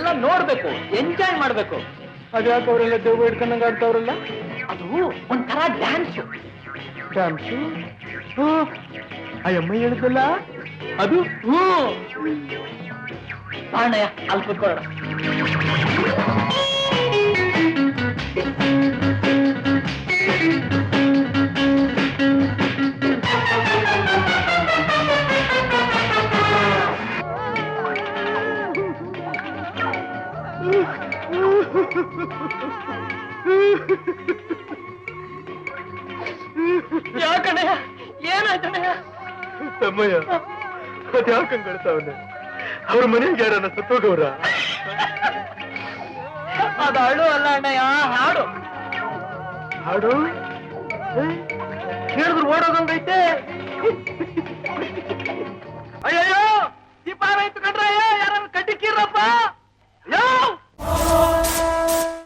ಅದನ್ನೆಲ್ಲ ನೋಡ್ಬೇಕು, ಎಂಜಾಯ್ ಮಾಡ್ಬೇಕು. ಅದ್ಯಾಕೆ ಅವರೆಲ್ಲ ದೇವ್ ಹಿಡ್ಕೊಂಡಂಗ ಆಡ್ತಾವ್ರಲ್ಲ? ಅದು ಒಂಥರ ಡ್ಯಾನ್ಸು. ಡ್ಯಾನ್ಸು? ಅಯ್ಯಮ್ಮ ಹೇಳಿದಲ್ಲ ಅದು. ಬಾಣಯ್ಯ, ಅಲ್ಲಿ ಕೂತ್ಕೊಳ್ಳೋಣ. ಯಾಕಣಯ್ಯ, ಏನಾಯ್ತಣಯ್ಯ? ತಮ್ಮಯ್ಯ, ಅದ್ಯಾಕಂಗ್ ಕಳ್ತಾವನೆ? ಅವ್ರ ಮನೆಗೆ ಯಾರನ್ನ ಸತ್ತೋಗವ್ರ? ಅದು ಹಾಡು ಅಲ್ಲ ಅಣ್ಣಯ್ಯ, ಹಾಡು. ಹಾಡು ಕೇಳಿದ್ರು ಓಡೋದಂಗೈತೆ.